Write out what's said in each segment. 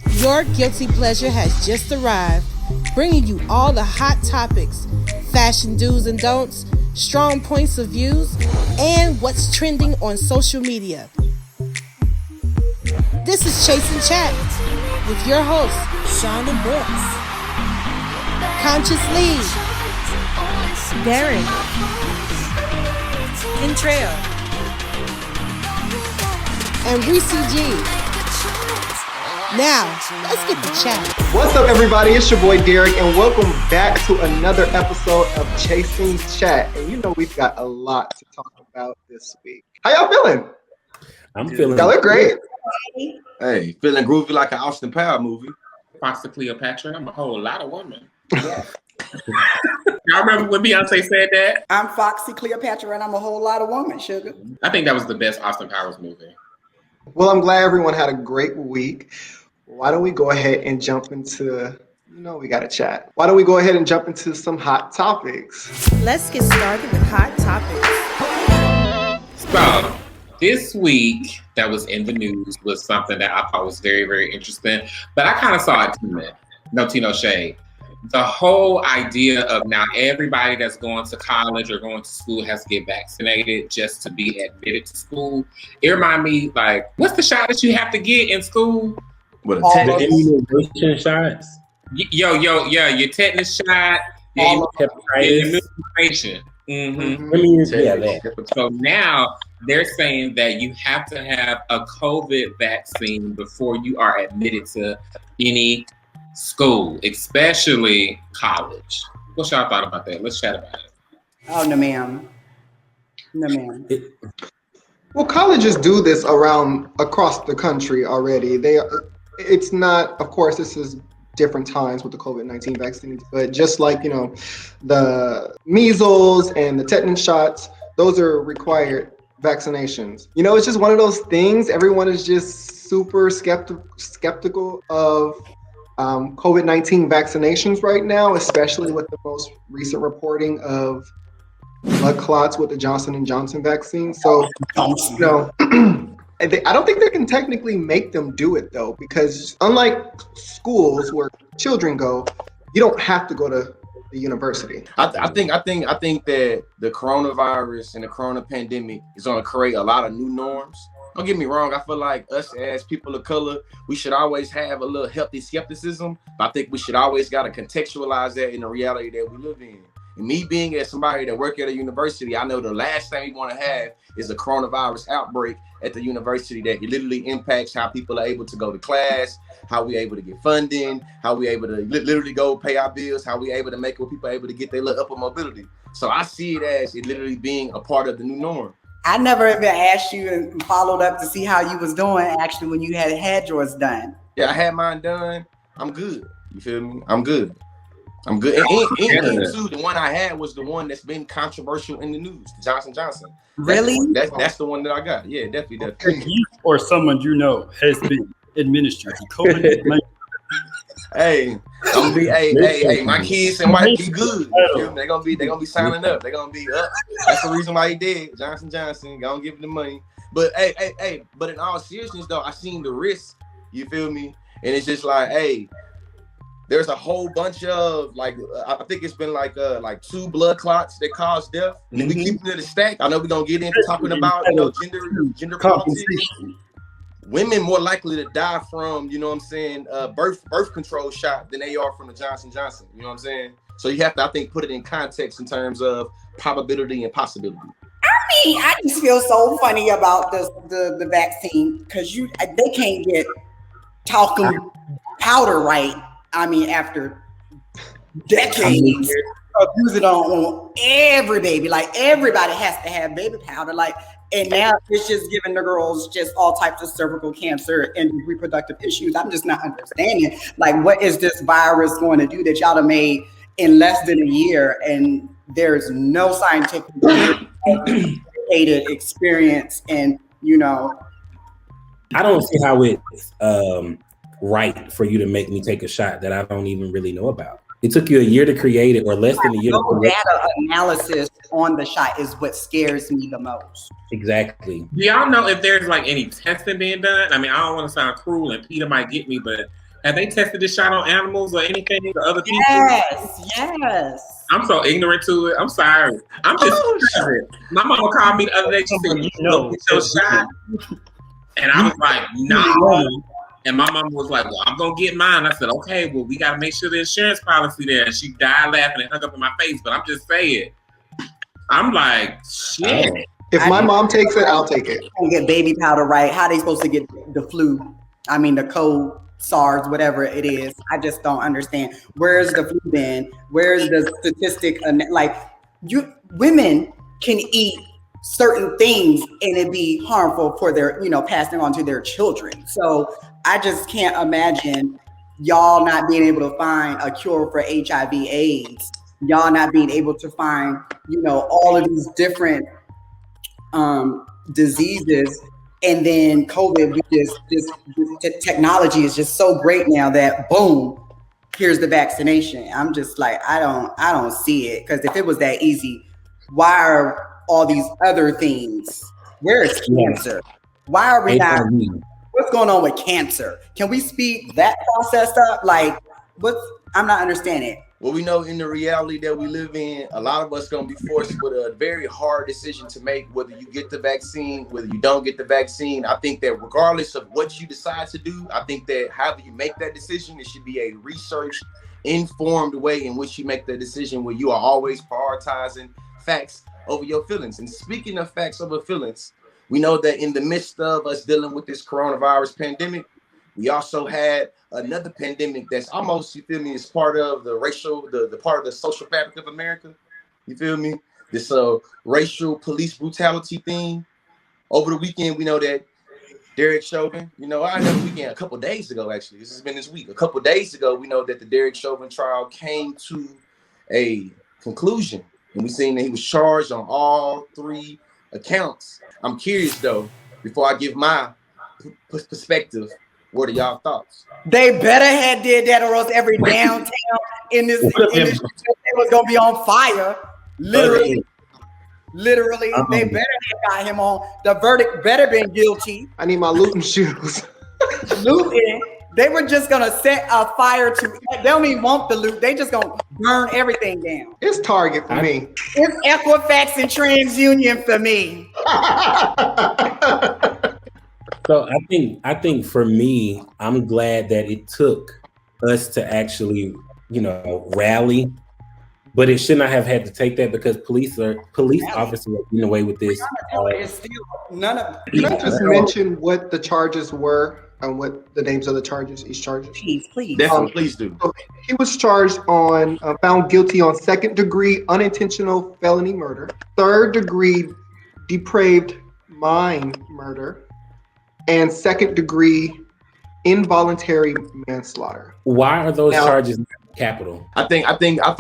Your guilty pleasure has just arrived, bringing you all the hot topics, fashion do's and don'ts, strong points of views, and what's trending on social media. This is Chasin Chat with your hosts, Sean and Brooks, Conscious Lee, Darren, Trail, and Reese G. Now, let's get to chat. What's up, everybody? It's your boy Derek, and welcome back to another episode of Chasin Chat. And you know we've got a lot to talk about this week. How y'all feeling? I'm feeling. Y'all look great. Hey, feeling groovy like an Austin Powers movie. Foxy Cleopatra, I'm a whole lot of woman. Yeah. Y'all remember when Beyonce said that? I'm Foxy Cleopatra and I'm a whole lot of woman, sugar. I think that was the best Austin Powers movie. Well, I'm glad everyone had a great week. Why don't we go ahead and jump into, we got to chat. Why don't we go ahead and jump into some hot topics? Let's get started with hot topics. So, this week that was in the news was something that I thought was very, very interesting, but I kind of saw it coming. No tea, no shade. The whole idea of now everybody that's going to college or going to school has to get vaccinated just to be admitted to school. It reminded me, like, what's the shot that you have to get in school? What The immunization shots. Your tetanus shot, your immunization. So now they're saying that you have to have a COVID vaccine before you are admitted to any school, especially college. What y'all thought about that? Let's chat about it. Oh, no, ma'am. No, ma'am. Well, colleges do this across the country already. It's not, of course, this is different times with the COVID-19 vaccines, but just like, the measles and the tetanus shots, those are required vaccinations. It's just one of those things. Everyone is just super skeptical of COVID-19 vaccinations right now, especially with the most recent reporting of blood clots with the Johnson & Johnson vaccine. So, I don't think they can technically make them do it though, because unlike schools where children go, you don't have to go to the university. I think that the coronavirus and the corona pandemic is going to create a lot of new norms. Don't get me wrong. I feel like us as people of color, we should always have a little healthy skepticism. But I think we should always got to contextualize that in the reality that we live in. And me being as somebody that work at a university, I know the last thing we want to have is a coronavirus outbreak at the university that it literally impacts how people are able to go to class, how we able to get funding, how we able to literally go pay our bills, how we able to make where people are able to get their little upper mobility. So I see it as it literally being a part of the new norm. I never even asked you and followed up to see how you was doing actually when you had yours done. Yeah, I had mine done. I'm good. You feel me? I'm good. And the one I had was the one that's been controversial in the news, the Johnson & Johnson. Really? That's the one that I got. Yeah, definitely. You or someone you know has been administered COVID-19. Hey, my kids and might be good. They're gonna be signing up. They're gonna be up. That's the reason why he did. Johnson & Johnson, gonna give him the money. But but in all seriousness though, I seen the risk. You feel me? And it's just like, there's a whole bunch of I think it's been like 2 blood clots that cause death. And then we keep it in the stack. I know we're gonna get into talking about gender politics. Women more likely to die from, birth control shot than they are from the Johnson & Johnson. You know what I'm saying? So you have to, I think, put it in context in terms of probability and possibility. I just feel so funny about the vaccine because they can't get talcum powder right. After decades of using it on every baby, like everybody has to have baby powder, and now it's just giving the girls just all types of cervical cancer and reproductive issues. I'm just not understanding, what is this virus going to do that y'all have made in less than a year, and there's no scientific experience, and I don't see how it's right for you to make me take a shot that I don't even really know about. It took you a year to create it, or less than a year to create it. Data analysis on the shot is what scares me the most. Exactly. Do y'all know if there's any testing being done? I don't want to sound cruel and Peter might get me, but Have they tested this shot on animals or anything or other people? Yes. I'm so ignorant to it. I'm sorry. I'm just my mama called me the other day. She said, "You go get your shot," and I was like, "No." And my mama was like, "Well, I'm gonna get mine." I said, "Okay, well, we gotta make sure the insurance policy there." And she died laughing and hung up in my face. But I'm just saying, I'm like, shit. If my mom takes it, I'll take it. Get baby powder right. How they supposed to get the flu? I mean, the cold, SARS, whatever it is. I just don't understand. Where's the flu been? Where's the statistic? Like, women can eat certain things and it be harmful for their, passing on to their children. So I just can't imagine y'all not being able to find a cure for HIV/AIDS. Y'all not being able to find, all of these different diseases. And then COVID, this technology is just so great now that boom, here's the vaccination. I'm just like, I don't see it, because if it was that easy, why are all these other things? Where is cancer? Why are we not? What's going on with cancer? Can we speed that process up? Like, I'm not understanding. Well, we know in the reality that we live in, a lot of us going to be forced with a very hard decision to make, whether you get the vaccine, whether you don't get the vaccine. I think that regardless of what you decide to do, I think that however you make that decision, it should be a research informed way in which you make the decision, where you are always prioritizing facts over your feelings. And speaking of facts over feelings, we know that in the midst of us dealing with this coronavirus pandemic, we also had another pandemic that's almost, you feel me, is part of the racial, the part of the social fabric of America. You feel me? This racial police brutality thing. Over the weekend, we know that Derek Chauvin, I know the weekend, a couple days ago, actually, this has been this week. A couple days ago, we know that the Derek Chauvin trial came to a conclusion. And we seen that he was charged on all 3 accounts. I'm curious, though, before I give my perspective, what are y'all thoughts? They better had did that, or else every downtown in this they was gonna be on fire. Literally, they better have got him on. The verdict better been guilty. I need my looting shoes. Looting. They were just gonna set a fire to. They don't even want the loot. They just gonna burn everything down. It's Target for me. It's Equifax and TransUnion for me. So I think for me, I'm glad that it took us to actually, rally, but it should not have had to take that, because police officers are getting away with this. Can I just mention what the charges were and what the names of the charges, each charges? Please. Definitely, please do. So he was charged on, found guilty on 2nd-degree unintentional felony murder, 3rd-degree depraved mind murder, and 2nd-degree involuntary manslaughter. Why are those charges not capital? I feel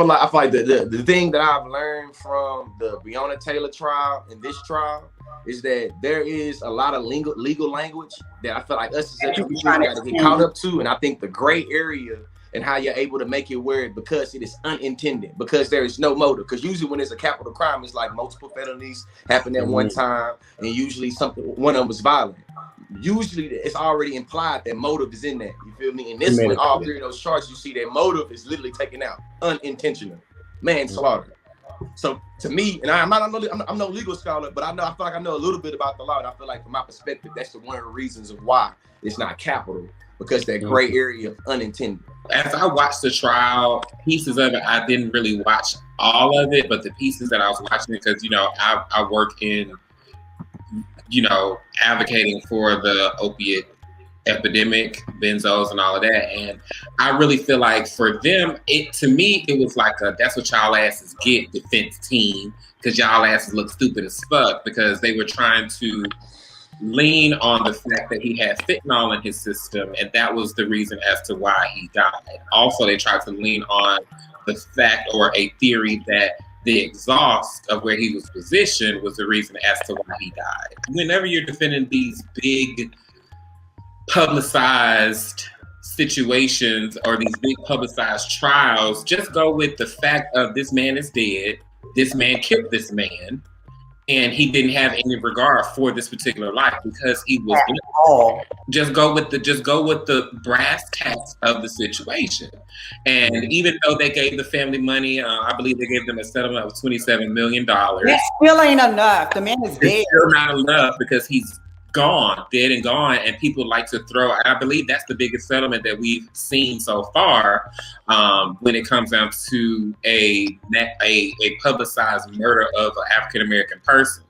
like the thing that I've learned from the Breonna Taylor trial and this trial is that there is a lot of legal language that I feel like us as a community got to get caught up to, and I think the gray area and how you're able to make it where, because it is unintended, because there is no motive. Because usually when it's a capital crime, it's like multiple felonies happen at one time, and usually one of them was violent. Usually it's already implied that motive is in that. You feel me? In this one, all 3 of those charges, you see that motive is literally taken out, unintentional manslaughter. So to me, and I'm no legal scholar, but I feel like I know a little bit about the law, and I feel like from my perspective, that's one of the reasons of why it's not capital, because that gray area of unintended. As I watched the trial, pieces of it, I didn't really watch all of it, but the pieces that I was watching, because I work in advocating for the opiate epidemic, benzos and all of that. And I really feel like for them, to me, it was like that's what y'all asses get, defense team, because y'all asses look stupid as fuck, because they were trying to lean on the fact that he had fentanyl in his system, and that was the reason as to why he died. Also, they tried to lean on the fact or a theory that the exhaust of where he was positioned was the reason as to why he died. Whenever you're defending these big publicized situations or these big publicized trials, just go with the fact of this man is dead, this man killed this man, and he didn't have any regard for this particular life because he was Oh, just go with the brass tacks of the situation. And even though they gave the family money, I believe they gave them a settlement of $27 million. that still ain't enough. The man is dead. It's still not enough because he's gone, dead and gone, and people like to throw. I believe that's the biggest settlement that we've seen so far when it comes down to a publicized murder of an African American person.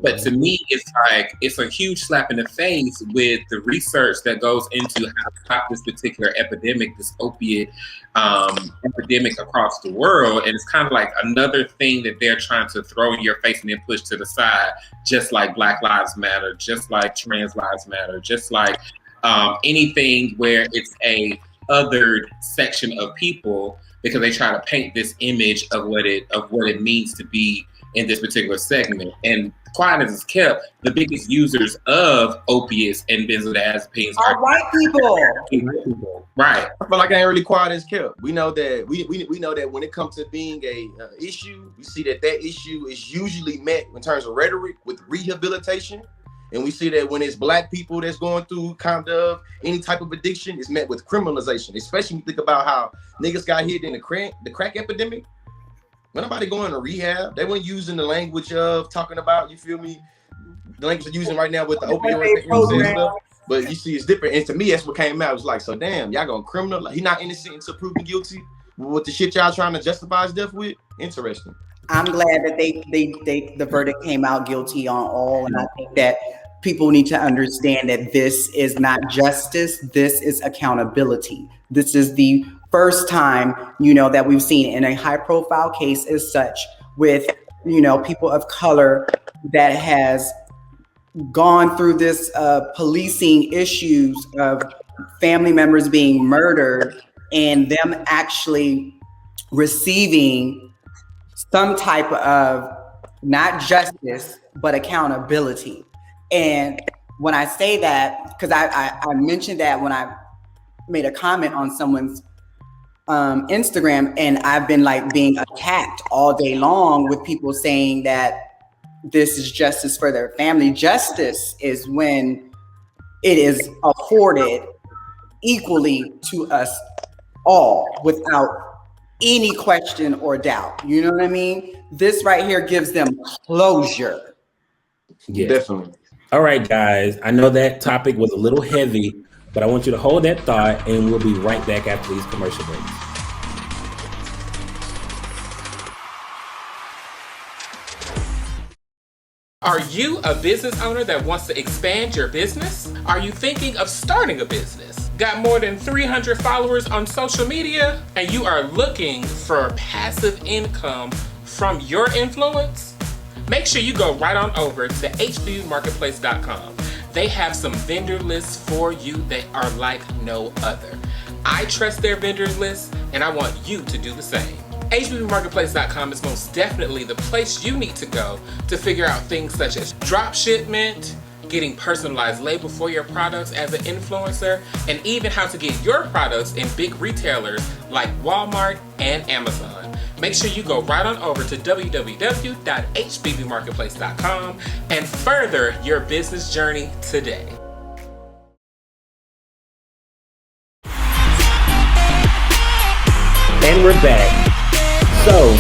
But to me, it's a huge slap in the face with the research that goes into how to stop this particular epidemic, this opiate epidemic across the world. And it's kind of like another thing that they're trying to throw in your face and then push to the side, just like Black Lives Matter, just like Trans Lives Matter, just like anything where it's a othered section of people, because they try to paint this image of what it means to be in this particular segment. And quiet as it's kept, the biggest users of opiates and benzodiazepines are white people. Right. I feel like I ain't really quiet as kept. We know that we know that when it comes to being a issue, we see that issue is usually met in terms of rhetoric with rehabilitation. And we see that when it's Black people that's going through kind of any type of addiction, it's met with criminalization. Especially when you think about how niggas got hit in the crack epidemic. When nobody going to rehab, they weren't using the language of talking about, you feel me, the language they're using right now with the opioid, you know what I'm saying, stuff. But you see, it's different. And to me, that's what came out. It was like, so damn, y'all gonna criminal? Like, he not innocent until proven guilty. What the shit y'all trying to justify his death with? Interesting. I'm glad that the verdict came out guilty on all, and I think that people need to understand that this is not justice. This is accountability. This is the first time, that we've seen in a high profile case as such with, people of color that has gone through this policing issues of family members being murdered and them actually receiving some type of not justice, but accountability. And when I say that, because I mentioned that when I made a comment on someone's Instagram, and I've been being attacked all day long with people saying that this is justice for their family. Justice is when it is afforded equally to us all without any question or doubt. You know what I mean? This right here gives them closure. Yeah, definitely. All right, guys. I know that topic was a little heavy, but I want you to hold that thought, and we'll be right back after these commercial breaks. Are you a business owner that wants to expand your business? Are you thinking of starting a business? Got more than 300 followers on social media, and you are looking for passive income from your influence? Make sure you go right on over to hbbmarketplace.com. They have some vendor lists for you that are like no other. I trust their vendor lists, and I want you to do the same. hbbmarketplace.com is most definitely the place you need to go to figure out things such as drop shipment, getting personalized label for your products as an influencer, and even how to get your products in big retailers like Walmart and Amazon. Make sure you go right on over to www.hbbmarketplace.com and further your business journey today. And we're back. So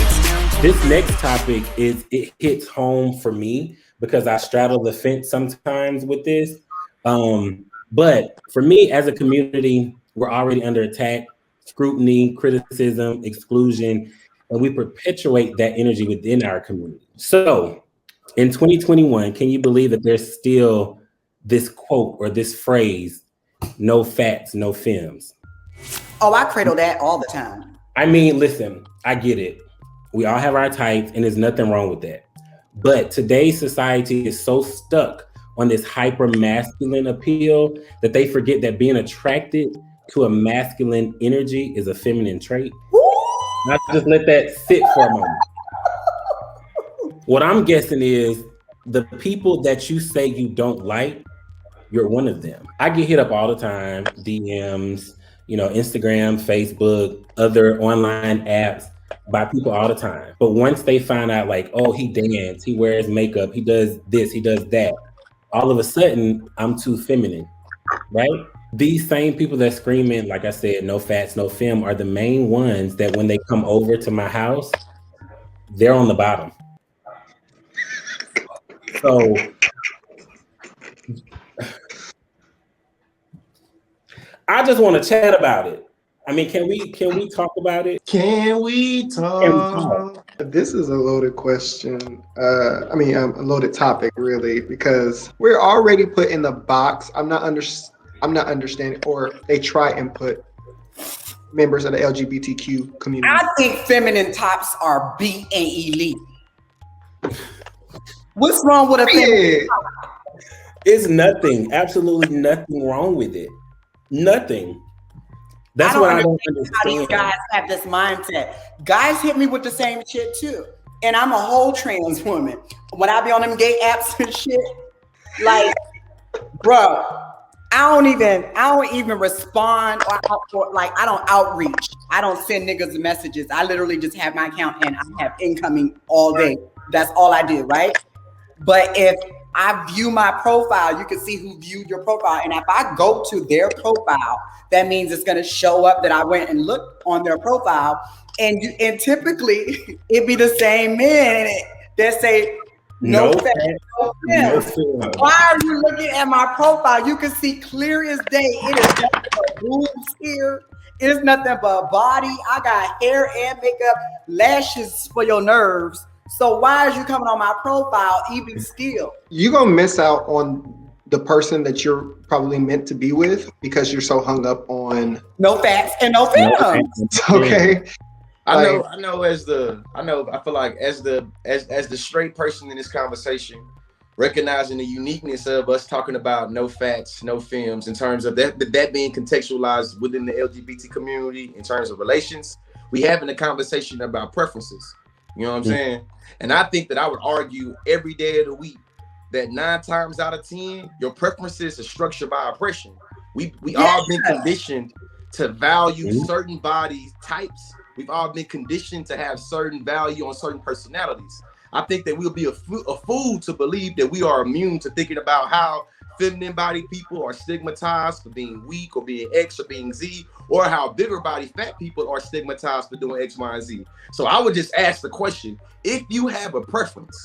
this next topic it hits home for me because I straddle the fence sometimes with this. But for me as a community, we're already under attack, scrutiny, criticism, exclusion, and we perpetuate that energy within our community. So in 2021, can you believe that there's still this quote or this phrase, no fats, no Fems? Oh, I cradle that all the time. I mean, listen, I get it. We all have our types, and there's nothing wrong with that. But today's society is so stuck on this hyper masculine appeal that they forget that being attracted to a masculine energy is a feminine trait. Now just let that sit for a moment. What I'm guessing is the people that you say you don't like, you're one of them. I get hit up all the time, DMs, Instagram, Facebook, other online apps. by people all the time. But once they find out, like, oh, he dance, he wears makeup, he does this, he does that, all of a sudden, I'm too feminine, right? These same people that screaming, like I said, no fats, no femme, are the main ones that when they come over to my house, they're on the bottom. So I just want to chat about it. I mean, can we talk about it? Can we talk? This is a loaded question. I mean, a loaded topic, really, because we're already put in the box. I'm not understanding, or they try and put members of the LGBTQ community. I think feminine tops are B and elite. What's wrong with a feminine top? It's nothing. Absolutely nothing wrong with it. Nothing. That's what I don't understand. How these guys have this mindset. Guys hit me with the same shit too. And I'm a whole trans woman. When I be on them gay apps and shit, like, bro, I don't even respond or like I don't outreach. I don't send niggas messages. I literally just have my account and I have incoming all day. That's all I do, right? But if I view my profile, you can see who viewed your profile. And if I go to their profile, that means it's going to show up that I went and looked on their profile. And typically it be the same men that say, no fat, no film. Why are you looking at my profile? You can see clear as day. It is nothing but boobs here. It is nothing but body. I got hair and makeup, lashes for your nerves. So why is you coming on my profile even still? You're going to miss out on the person that you're probably meant to be with because you're so hung up on no facts and no films. Okay. I feel like as the straight person in this conversation, recognizing the uniqueness of us talking about no fats, no films in terms of that being contextualized within the LGBT community in terms of relations, we having a conversation about preferences. You know what I'm saying? And I think that I would argue every day of the week that 9 times out of 10, your preferences are structured by oppression. We all been conditioned to value certain body types. We've all been conditioned to have certain value on certain personalities. I think that we'll be a fool to believe that we are immune to thinking about how feminine body people are stigmatized for being weak or being X or being Z, or how bigger body fat people are stigmatized for doing X, Y, and Z. So I would just ask the question, if you have a preference,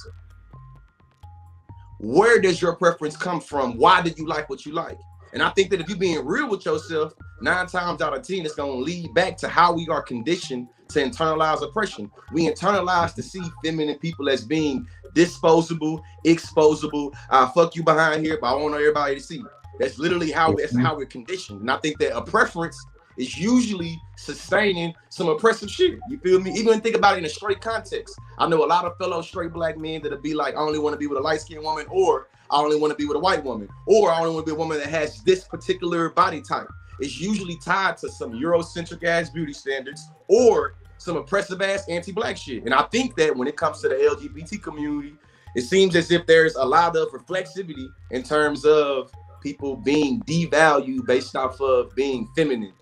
where does your preference come from? Why did you like what you like? And I think that if you're being real with yourself, 9 times out of 10, it's going to lead back to how we are conditioned to internalize oppression. We internalize to see feminine people as being disposable, exposable. I'll fuck you behind here, but I want everybody to see. That's literally how we're conditioned. And I think that a preference is usually sustaining some oppressive shit. You feel me? Even think about it in a straight context. I know a lot of fellow straight black men that'll be like, I only want to be with a light-skinned woman, or I only want to be with a white woman, or I only want to be a woman that has this particular body type. It's usually tied to some Eurocentric ass beauty standards or some oppressive ass anti-black shit. And I think that when it comes to the LGBT community, it seems as if there's a lot of reflexivity in terms of people being devalued based off of being feminine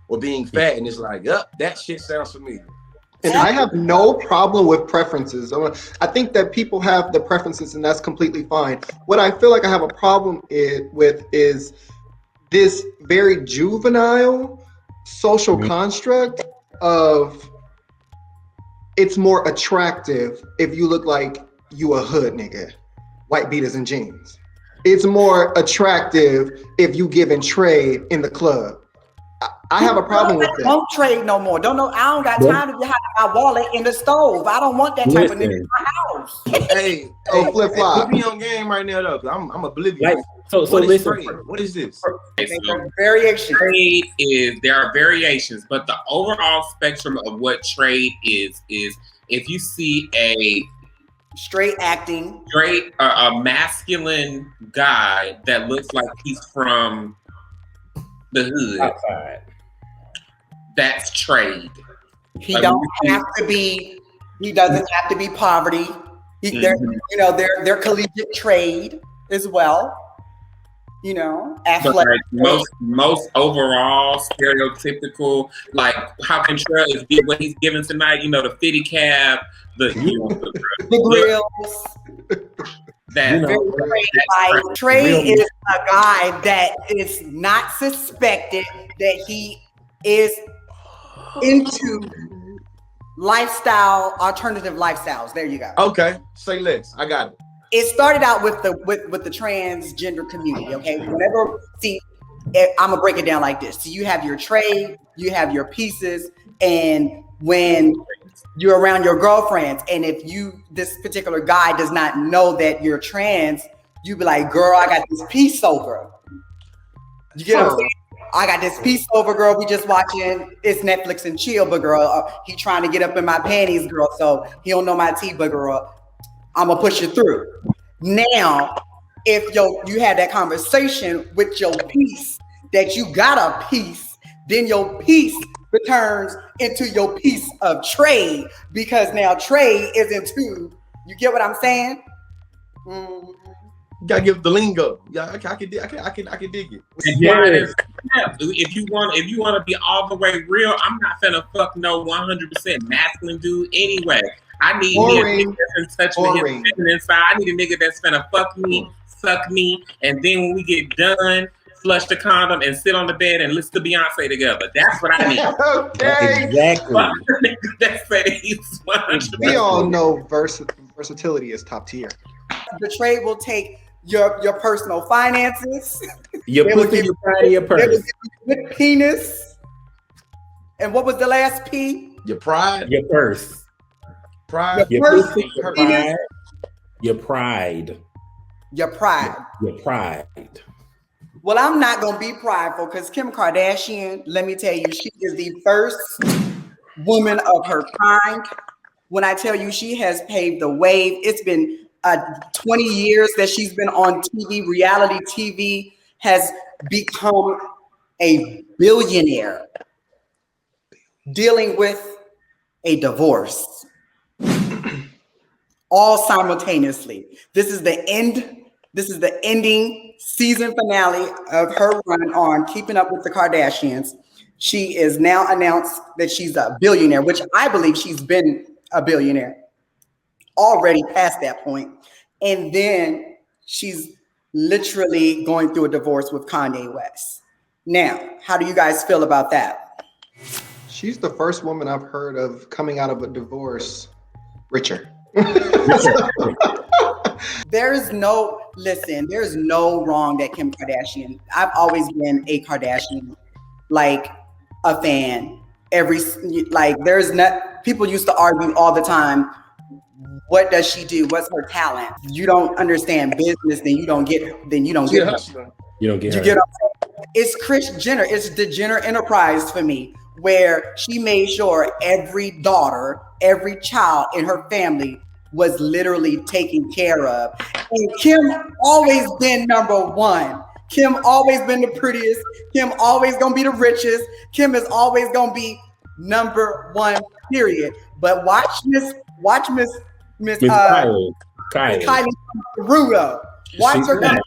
or being fat. And it's like, that shit sounds familiar. And I have no problem with preferences. I think that people have the preferences and that's completely fine. What I feel like I have a problem with is this very juvenile social construct of it's more attractive if you look like you a hood nigga, white beaters and jeans. It's more attractive if you giving trade in the club. I have a problem with that. Don't trade no more. I don't got time to hide my wallet in the stove. I don't want that type of nigga in my house. Hey, flip flop. Put me on game right now, though. I'm oblivious. So listen. What is this? Variation. Trade there are variations, but the overall spectrum of what trade is if you see a masculine guy that looks like he's from the hood outside, that's trade. He doesn't have to be poverty. They're collegiate trade as well. you know, So athletic. like most overall stereotypical, like how Kentrell is what he's giving tonight. You know, the fitty cap, the the grills. that Trey is a guy that is not suspected that he is into alternative lifestyles. There you go. Okay, say less. I got it. It started out with the transgender community. Okay, I'm gonna break it down like this. So you have your trade, you have your pieces, and when you're around your girlfriends, and if this particular guy does not know that you're trans, you be like, girl, I got this piece over. You get what I'm saying? I got this piece over, girl. We just watching it's Netflix and chill, but girl, he trying to get up in my panties, girl. So he don't know my tea, but girl, I'm gonna push you through. Now, if you had that conversation with your piece that you got a piece, then your piece returns into your piece of trade, because now trade is into, you get what I'm saying? Mm-hmm. You gotta give the lingo. Yeah, I can dig it. Yes. If you want to be all the way real, I'm not finna fuck no 100% masculine dude anyway. I need a nigga that's in touch with his feminine side. I need a nigga that's finna fuck me, suck me, and then when we get done, flush the condom and sit on the bed and listen to Beyonce together. That's what I need. Okay. Exactly. That's what he's 100%. We all know versatility is top tier. The trade will take your personal finances. Your pussy, your pride, your purse. Your penis. And what was the last P? Your pride. Your purse. Pride. Your purse, pussy, your pride. Your pride. Your pride. Your pride. Well, I'm not going to be prideful because Kim Kardashian, let me tell you, she is the first woman of her kind. When I tell you she has paved the way, it's been 20 years that she's been on TV, reality TV, has become a billionaire dealing with a divorce all simultaneously. This is the ending season finale of her run on Keeping Up with the Kardashians. She is now announced that she's a billionaire, which I believe she's been a billionaire already past that point. And then she's literally going through a divorce with Kanye West. Now, how do you guys feel about that? She's the first woman I've heard of coming out of a divorce richer. There's no wrong that Kim Kardashian. I've always been a Kardashian, like a fan. There's not, people used to argue all the time. What does she do? What's her talent? You don't understand business, then you don't get her. You don't get her. It's Kris Jenner. It's the Jenner Enterprise for me, where she made sure every daughter, every child in her family was literally taken care of. And Kim always been number one. Kim always been the prettiest. Kim always gonna be the richest. Kim is always gonna be number one, period. But watch Miss Kylie Rudo. Watch her come.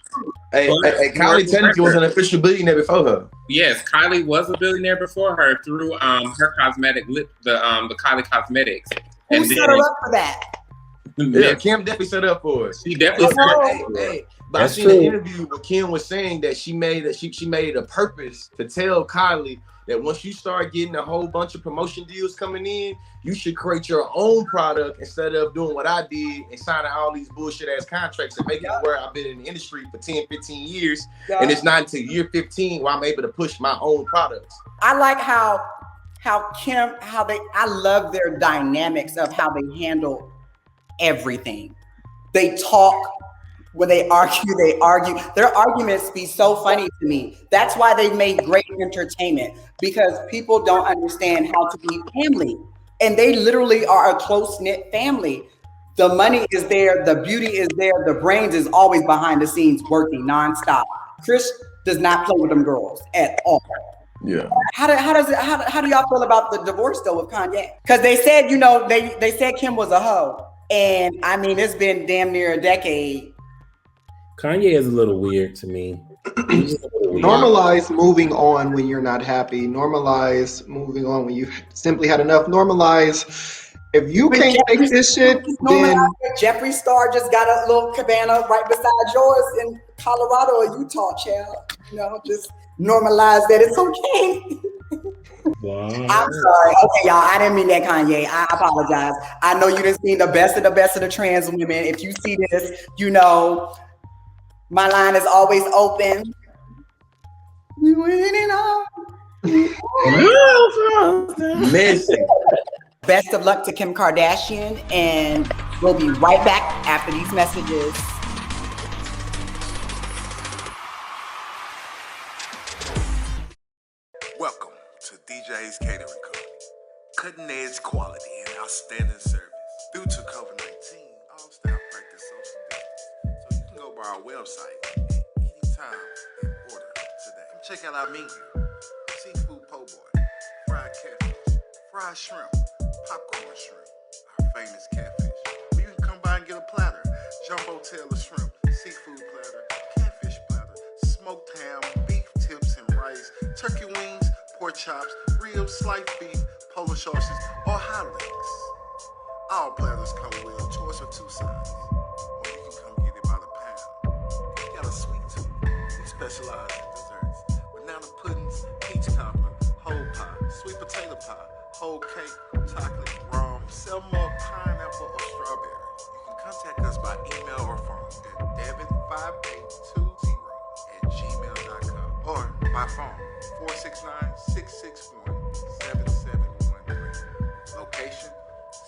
Hey, Kylie technically was an official billionaire before her. Yes, Kylie was a billionaire before her through her cosmetic the Kylie Cosmetics. Who set her up for that? Yeah, Kim definitely set up for us. She definitely set up for us. But I seen an interview where Kim was saying that she made it a purpose to tell Kylie that once you start getting a whole bunch of promotion deals coming in, you should create your own product instead of doing what I did and signing all these bullshit ass contracts and making it where I've been in the industry for 10, 15 years. Yeah. And it's not until year 15 where I'm able to push my own products. I like how Kim, I love their dynamics of how they handle everything. They talk. When they argue. Their arguments be so funny to me. That's why they make great entertainment, because people don't understand how to be family. And they literally are a close-knit family. The money is there, the beauty is there, the brains is always behind the scenes working nonstop. Kris does not play with them girls at all. Yeah. How do y'all feel about the divorce though with Kanye? Because they said, they said Kim was a hoe. And I mean, it's been damn near a decade. Kanye is a little weird to me. Normalize moving on when you're not happy. Normalize moving on when you simply had enough. Normalize if you can't take this shit, then Jeffree Star just got a little cabana right beside yours in Colorado or Utah, child. You know, just normalize that it's okay. Wow. I'm sorry. Okay, y'all. I didn't mean that, Kanye. I apologize. I know you didn't see the best of the trans women. If you see this, you know my line is always open. Listen. Best of luck to Kim Kardashian, and we'll be right back after these messages. Welcome to DJ's Catering Company. Cutting edge quality and outstanding service. Due to COVID-19, all staff practice social distance. So you can go by our website at any time and order today. Come check out our menu. Seafood po' boy, fried catfish, fried shrimp, popcorn shrimp, our famous catfish. Or you can come by and get a platter. Jumbo tail of shrimp, seafood platter, catfish platter, smoked ham, beef tips and rice, turkey wings, pork chops, ribs, sliced beef, Polish sausages, or hot links. All platters come with a choice of 2 sides. Or you can come get it by the pound. If you got a sweet tooth, we specialize in desserts. Banana puddings, peach cobbler, whole pie, sweet potato pie, whole cake, chocolate, rum, selma, pineapple, or strawberry. You can contact us by email or phone at devin5820@gmail.com or by phone 469-661-7713. Location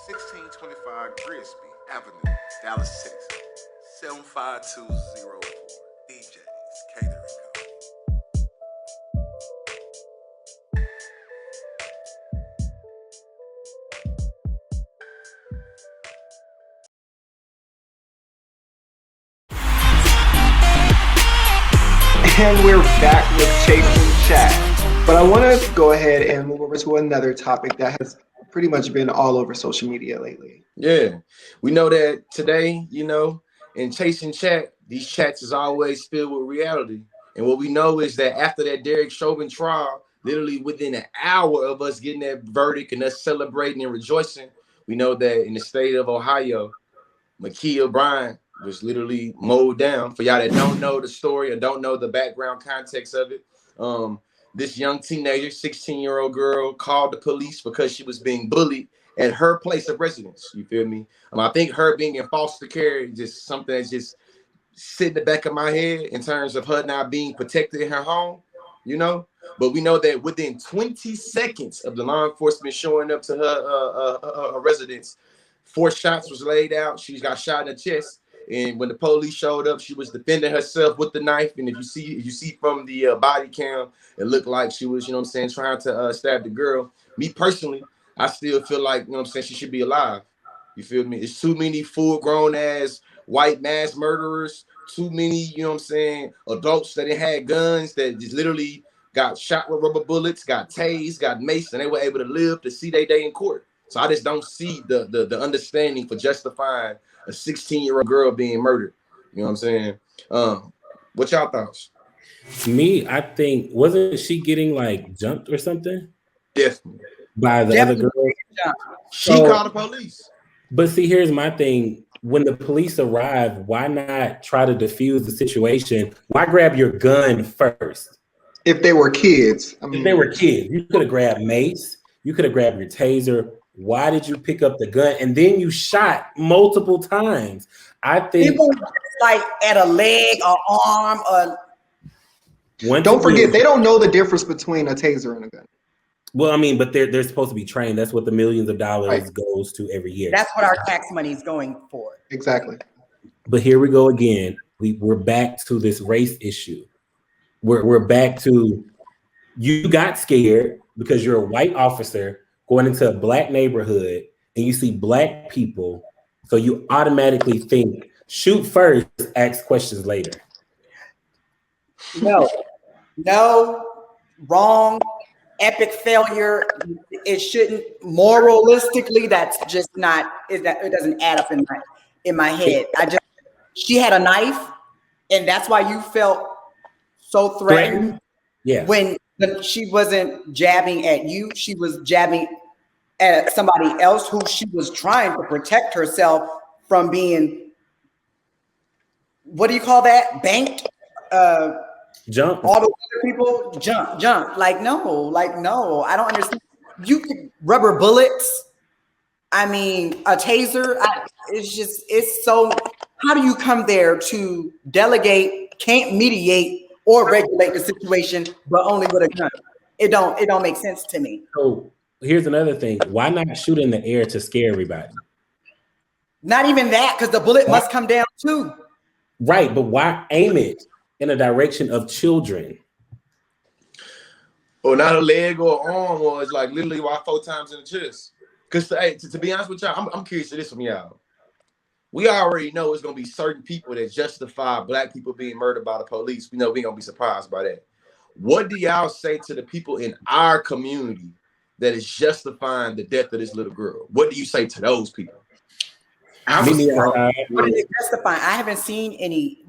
1625 Grisby Avenue, Dallas, Texas 75204. DJ's Catering Company. and we're back with Chasin Chat. But I want to go ahead and move over to another topic that has pretty much been all over social media lately. Yeah, we know that today, you know, in Chasin Chat, these chats is always filled with reality. And what we know is that after that Derek Chauvin trial, literally within an hour of us getting that verdict and us celebrating and rejoicing, we know that in the state of Ohio, Bryant was literally mowed down. For y'all that don't know the story or don't know the background context of it, this young teenager, 16-year-old girl, called the police because she was being bullied at her place of residence. You feel me? I think her being in foster care is just something that's just sitting in the back of my head in terms of her not being protected in her home, you know? But we know that within 20 seconds of the law enforcement showing up to her residence, 4 shots was laid out. She got shot in the chest. And when the police showed up, she was defending herself with the knife. And if you see from the body cam, it looked like she was, you know what I'm saying, trying to stab the girl. Me personally, I still feel like, you know what I'm saying, she should be alive. You feel me? It's too many full-grown ass white mass murderers, too many, you know what I'm saying, adults that had guns that just literally got shot with rubber bullets, got tased, got maced, and they were able to live to see their day in court. So I just don't see the understanding for justifying a 16-year-old girl being murdered. You know what I'm saying? What y'all thoughts? Me, I think, wasn't she getting like jumped or something? Definitely. By the other girl? She called the police. But see, here's my thing. When the police arrive, why not try to defuse the situation? Why grab your gun first? If they were kids. If they were kids, you could have grabbed mace. You could have grabbed your taser. Why did you pick up the gun? And then you shot multiple times. I think people like at a leg or arm or. Don't forget, they don't know the difference between a taser and a gun. Well, I mean, but they're supposed to be trained. That's what the millions of dollars goes to every year. That's what our tax money is going for. Exactly. But here we go again. We're back to this race issue. We're back to, you got scared because you're a white officer going into a black neighborhood and you see black people, so you automatically think, shoot first, ask questions later. No, wrong, epic failure. It shouldn't, moralistically, that's just not, it doesn't add up in my head. She had a knife, and that's why you felt so threatened Yeah. when she wasn't jabbing at you, she was jabbing at somebody else who she was trying to protect herself from being, what do you call that? Banked? Jump. All the other people jump. Like no, I don't understand. You could rubber bullets. I mean, a taser. It's so. How do you come there to delegate, can't mediate or regulate the situation, but only with a gun? It don't make sense to me. So here's another thing. Why not shoot in the air to scare everybody? Not even that, because the bullet must come down too. Right, but why aim it in a direction of children? Or not a leg or an arm, or it's like literally why 4 times in the chest. Because to be honest with y'all, I'm curious to this from y'all. We already know it's gonna be certain people that justify black people being murdered by the police. We know we ain't gonna be surprised by that. What do y'all say to the people in our community that is justifying the death of this little girl? What do you say to those people? What is it justifying? I haven't seen any.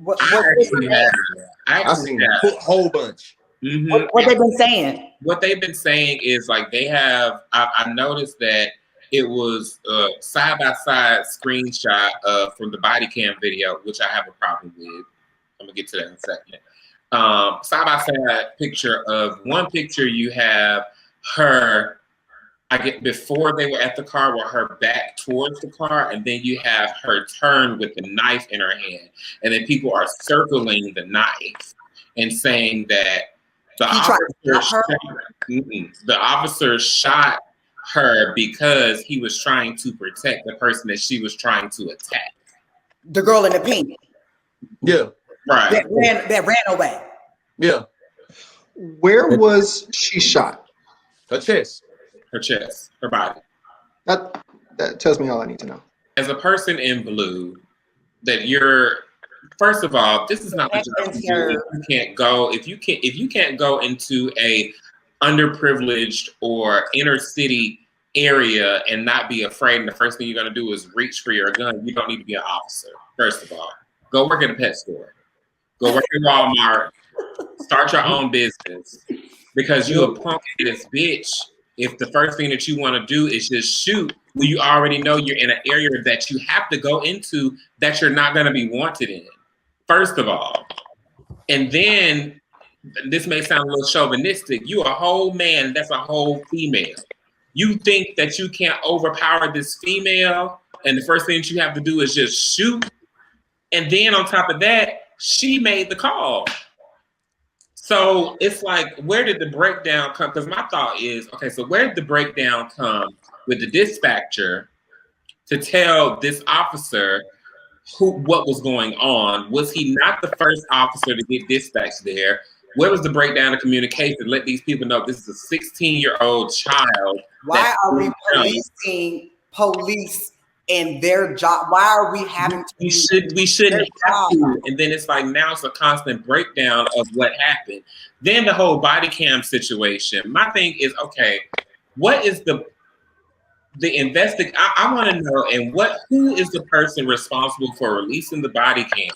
I've seen a whole bunch. Mm-hmm. What they've been saying? What they've been saying is like they have. I noticed that it was a side-by-side screenshot from the body cam video, which I have a problem with. I'm gonna get to that in a second. Side-by-side picture of one picture you have her. Before they were at the car with her back towards the car, and then you have her turn with the knife in her hand, and then people are circling the knife and saying that the officer shot her because he was trying to protect the person that she was trying to attack. The girl in the pink. Yeah. Right. That ran away. Yeah. Where was she shot? Her chest. Her chest. Her body. That tells me all I need to know. As a person in blue, that you're, first of all, this is not the job to do. If you can't go into a underprivileged or inner city area and not be afraid, and the first thing you're going to do is reach for your gun, you don't need to be an officer. First of all, go work at a pet store, go work at Walmart, start your own business, because you're a punk ass bitch if the first thing that you want to do is just shoot when you already know you're in an area that you have to go into that you're not going to be wanted in. First of all. And then, this may sound a little chauvinistic, you a whole man, that's a whole female. You think that you can't overpower this female, and the first thing that you have to do is just shoot. And then on top of that, she made the call. So it's like, where did the breakdown come? Because my thought is, okay, so where did the breakdown come with the dispatcher to tell this officer what was going on? Was he not the first officer to get dispatched there? Where was the breakdown of communication? Let these people know this is a 16-year-old child. Why are we policing police and their job? Why are we having to? We shouldn't have to. And then it's like, now it's a constant breakdown of what happened. Then the whole body cam situation. My thing is, okay, what is the I want to know, and who is the person responsible for releasing the body cams?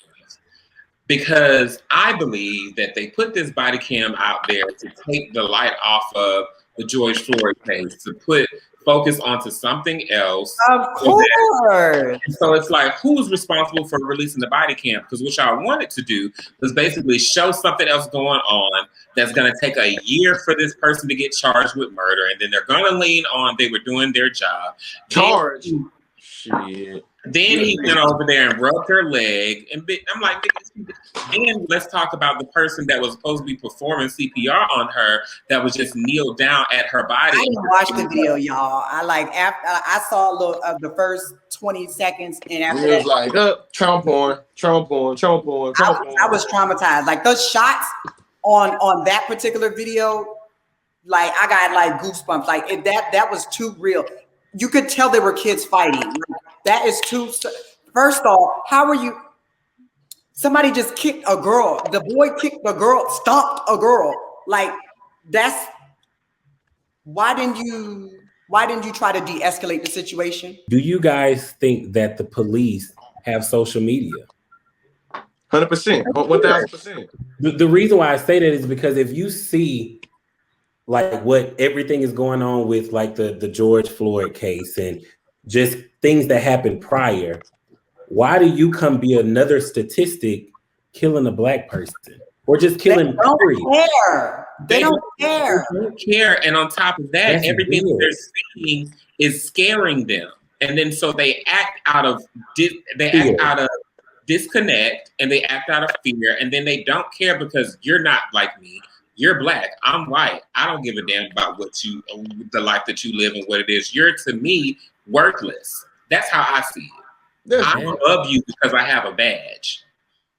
Because I believe that they put this body cam out there to take the light off of the George Floyd case, to put focus onto something else. Of course. So it's like, who's responsible for releasing the body cam? Because what y'all wanted to do was basically show something else going on that's going to take a year for this person to get charged with murder, and then they're going to lean on they were doing their job. Charge. Shit. Then he went over there and rubbed her leg, and I'm like, then let's talk about the person that was supposed to be performing CPR on her that was just kneeled down at her body. I didn't watch the video, y'all. I saw a little of the first 20 seconds, and after it was like, Trump on. I was traumatized. Like those shots on that particular video, like I got like goosebumps. Like that was too real. You could tell they were kids fighting. Like, that is too. First off, how are you? Somebody just kicked a girl. The boy kicked a girl, stomped a girl. Like that's. Why didn't you try to de-escalate the situation? Do you guys think that the police have social media? 100%, 1000%. The reason why I say that is because if you see like what everything is going on with like the George Floyd case and just things that happened prior, why do you come be another statistic killing a black person or just killing? They don't care. They don't care. They don't care. And on top of that, That's everything weird. they're seeing is scaring them. And then so they act out of disconnect, and they act out of fear, and then they don't care because you're not like me. You're black. I'm white. I don't give a damn about the life that you live and what it is. You're, to me, worthless. That's how I see it. Definitely. I'm above you because I have a badge.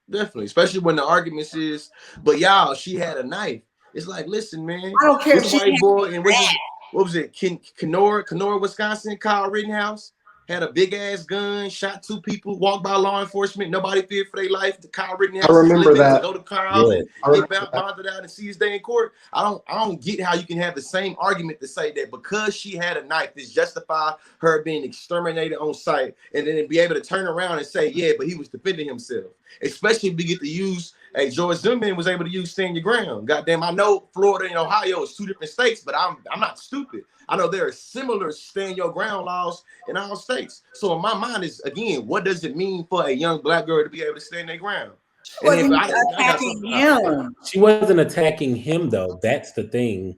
Definitely, especially when the arguments is, but y'all, she had a knife. It's like, listen, man, I don't care. this white boy and what was it? Kenora, Wisconsin, Kyle Rittenhouse had a big ass gun, shot 2 people, walked by law enforcement. Nobody feared for their life. The Kyle Rittenhouse. I remember that. To go to Kyle and get bonded out and see his day in court. I don't get how you can have the same argument to say that because she had a knife, this justify her being exterminated on sight, and then be able to turn around and say, yeah, but he was defending himself. Especially if we get to use, hey, George Zimmerman was able to use stand your ground. Goddamn, I know Florida and Ohio is 2 different states, but I'm not stupid. I know there are similar stand your ground laws in all states. So in my mind is, again, what does it mean for a young black girl to be able to stand their ground? She wasn't attacking him. She wasn't attacking him though. That's the thing.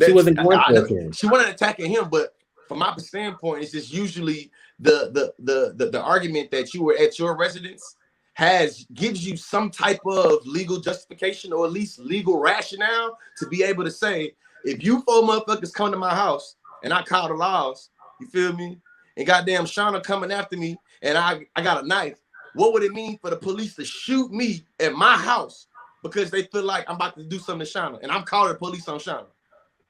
She wasn't going for him. She wasn't attacking him, but from my standpoint, it's just usually the argument that you were at your residence gives you some type of legal justification or at least legal rationale to be able to say, if you 4 motherfuckers come to my house and I call the laws, you feel me? And goddamn Shauna coming after me and I got a knife, what would it mean for the police to shoot me at my house because they feel like I'm about to do something to Shauna and I'm calling the police on Shauna?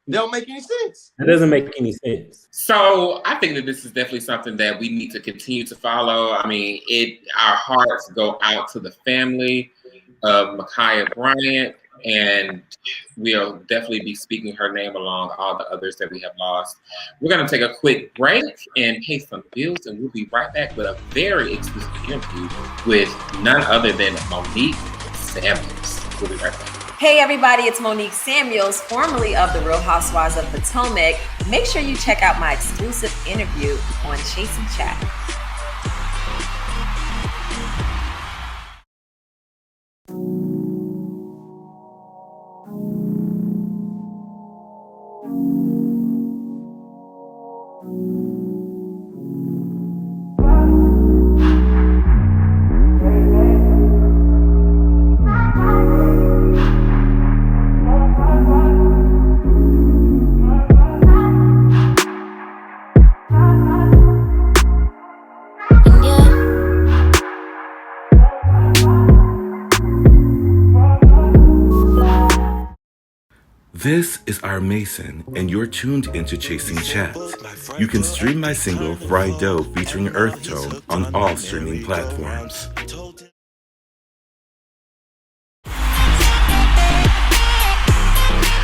They don't make any sense. It doesn't make any sense. So I think that this is definitely something that we need to continue to follow. I mean, our hearts go out to the family of Ma'Khia Bryant, and we'll definitely be speaking her name along all the others that we have lost. We're going to take a quick break and pay some bills, and we'll be right back with a very exclusive interview with none other than Monique Samuels. We'll be right back. Hey everybody, it's Monique Samuels, formerly of the Real Housewives of Potomac. Make sure you check out my exclusive interview on Chasin Chat. This is our Mason, and you're tuned into Chasin Chat. You can stream my single, Fried Dough, featuring Earth Tone, on all streaming platforms.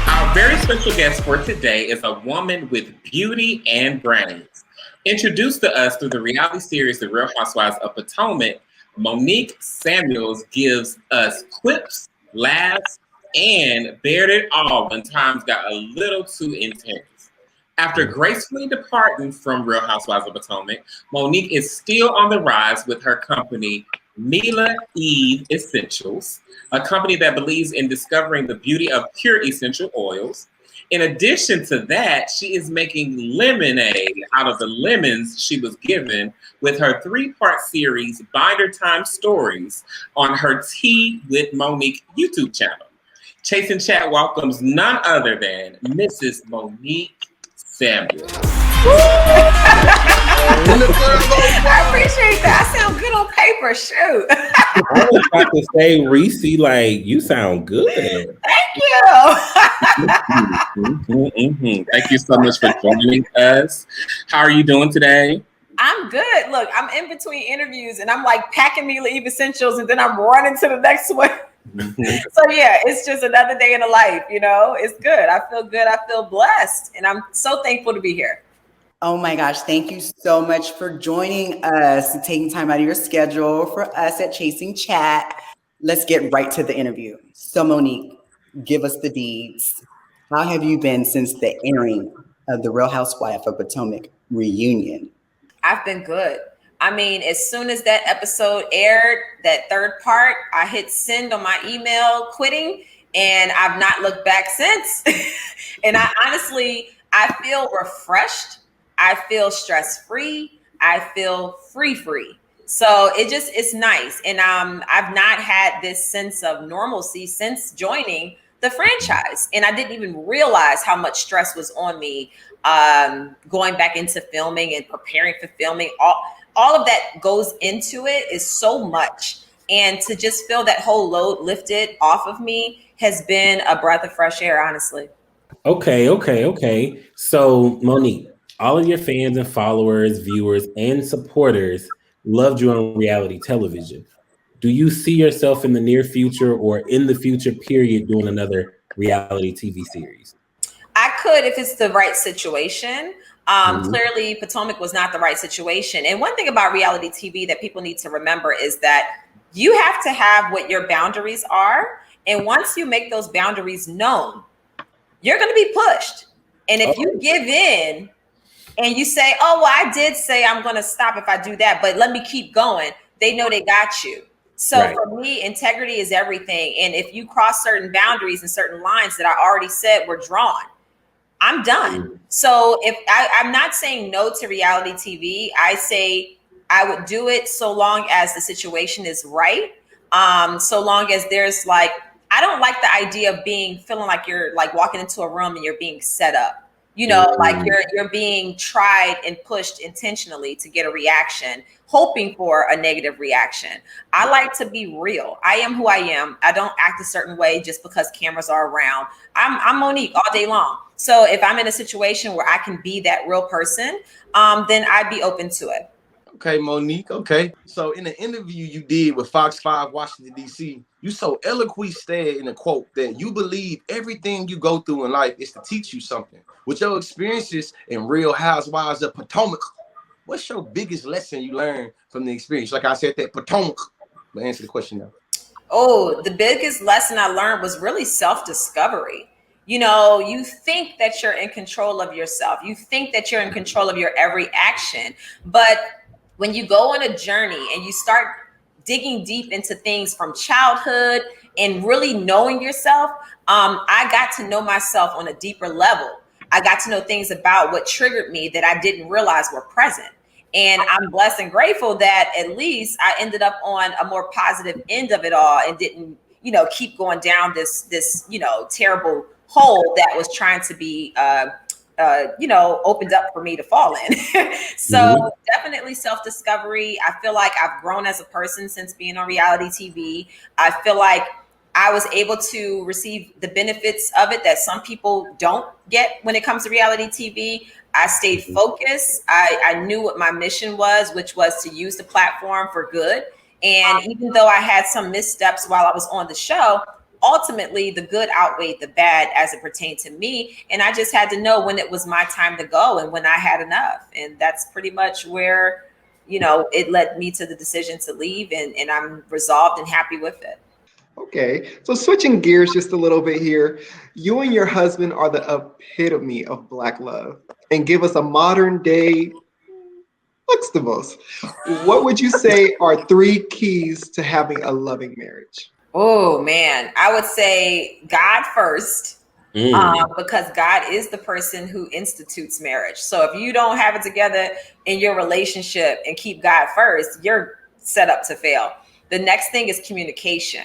Our very special guest for today is a woman with beauty and brains. Introduced to us through the reality series The Real Housewives of Potomac, Monique Samuels gives us quips, laughs, and bared it all when times got a little too intense. After gracefully departing from Real Housewives of Potomac, Monique is still on the rise with her company, Mila Eve Essentials, a company that believes in discovering the beauty of pure essential oils. In addition to that, she is making lemonade out of the lemons she was given with her 3-part series, BinderTime Stories, on her Tea with Monique YouTube channel. Chasin Chat welcomes none other than Mrs. Monique Samuels. I appreciate that. I sound good on paper. Shoot. I was about to say, Reese, like, you sound good. Thank you. Thank you so much for joining us. How are you doing today? I'm good. Look, I'm in between interviews and I'm like packing me Leave Essentials and then I'm running to the next one. So yeah, it's just another day in the life, you know. It's good. I feel good. I feel blessed. And I'm so thankful to be here. Oh my gosh, thank you so much for joining us and taking time out of your schedule for us at Chasin Chat. Let's get right to the interview. So Monique, give us the deeds. How have you been since the airing of the Real Housewives of Potomac reunion? I've been good. I mean, as soon as that episode aired, that third part, I hit send on my email quitting, and I've not looked back since. And I feel refreshed. I feel stress-free. I feel free. So it's nice. And I've not had this sense of normalcy since joining the franchise. And I didn't even realize how much stress was on me going back into filming and preparing for filming. All of that goes into it is so much. And to just feel that whole load lifted off of me has been a breath of fresh air, honestly. Okay. So, Monique, all of your fans and followers, viewers, and supporters loved you on reality television. Do you see yourself in the near future or in the future period doing another reality TV series? I could if it's the right situation. Clearly, Potomac was not the right situation. And one thing about reality TV that people need to remember is that you have to have what your boundaries are. And once you make those boundaries known, you're going to be pushed. And if you give in and you say, oh, well, I did say I'm going to stop if I do that, but let me keep going, they know they got you. So Right. For me, integrity is everything. And if you cross certain boundaries and certain lines that I already said were drawn, I'm done. So if I'm not saying no to reality TV, I say I would do it so long as the situation is right. So long as there's like, I don't like the idea of feeling like you're like walking into a room and you're being set up. You know, like you're being tried and pushed intentionally to get a reaction, hoping for a negative reaction. I like to be real. I am who I am. I don't act a certain way just because cameras are around. I'm Monique all day long. So if I'm in a situation where I can be that real person, then I'd be open to it. Okay, Monique. Okay. So in the interview you did with Fox 5 Washington, D.C., you so eloquently stated in a quote that you believe everything you go through in life is to teach you something. With your experiences in Real Housewives of Potomac, what's your biggest lesson you learned from the experience? Like I said, that Potomac. But answer the question now. Oh, the biggest lesson I learned was really self-discovery. You know, you think that you're in control of yourself. You think that you're in control of your every action. But when you go on a journey and you start digging deep into things from childhood and really knowing yourself, I got to know myself on a deeper level. I got to know things about what triggered me that I didn't realize were present. And I'm blessed and grateful that at least I ended up on a more positive end of it all and didn't, keep going down this, terrible hole that was trying to be, opened up for me to fall in. So definitely self-discovery. I feel like I've grown as a person since being on reality TV. I feel like I was able to receive the benefits of it that some people don't get when it comes to reality TV. I stayed focused. I knew what my mission was, which was to use the platform for good. And even though I had some missteps while I was on the show, ultimately the good outweighed the bad as it pertained to me. And I just had to know when it was my time to go and when I had enough. And that's pretty much where, it led me to the decision to leave. And I'm resolved and happy with it. Okay, so switching gears just a little bit here, you and your husband are the epitome of Black love. And give us a modern day Huxtables. What would you say are 3 keys to having a loving marriage? Oh man, I would say God first, because God is the person who institutes marriage. So if you don't have it together in your relationship and keep God first, you're set up to fail. The next thing is communication,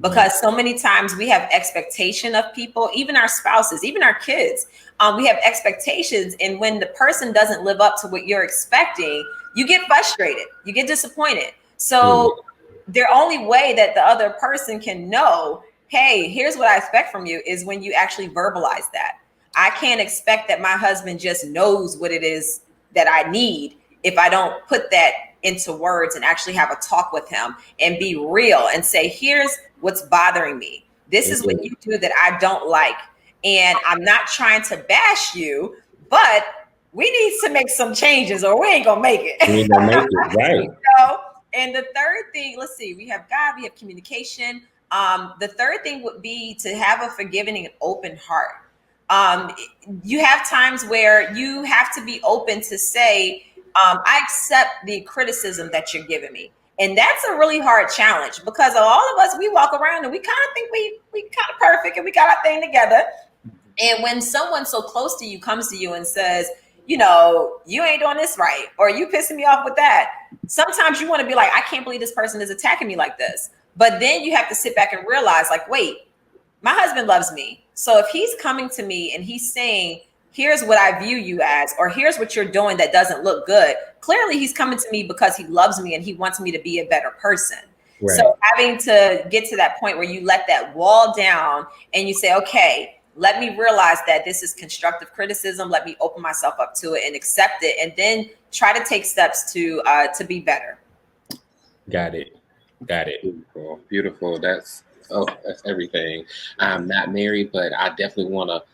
because so many times we have expectation of people, even our spouses, even our kids. We have expectations, and when the person doesn't live up to what you're expecting, you get frustrated, you get disappointed. So the only way that the other person can know, hey, here's what I expect from you, is when you actually verbalize that. I can't expect that my husband just knows what it is that I need if I don't put that into words and actually have a talk with him and be real and say, here's what's bothering me. This is what you do that I don't like. And I'm not trying to bash you, but we need to make some changes or we ain't gonna make it. We ain't gonna make it, right. And the third thing, let's see, we have God, we have communication. The third thing would be to have a forgiving and open heart. You have times where you have to be open to say, I accept the criticism that you're giving me. And that's a really hard challenge because all of us, we walk around and we kind of think we kind of perfect and we got our thing together. And when someone so close to you comes to you and says, you know, you ain't doing this right, or you pissing me off with that, sometimes you want to be like, I can't believe this person is attacking me like this. But then you have to sit back and realize, like, wait, my husband loves me. So if he's coming to me and he's saying, here's what I view you as, or here's what you're doing that doesn't look good, clearly he's coming to me because he loves me and he wants me to be a better person. Right. So having to get to that point where you let that wall down and you say, okay, let me realize that this is constructive criticism. Let me open myself up to it and accept it, and then try to take steps to be better. Got it. Beautiful, beautiful. That's everything. I'm not married, but I definitely want to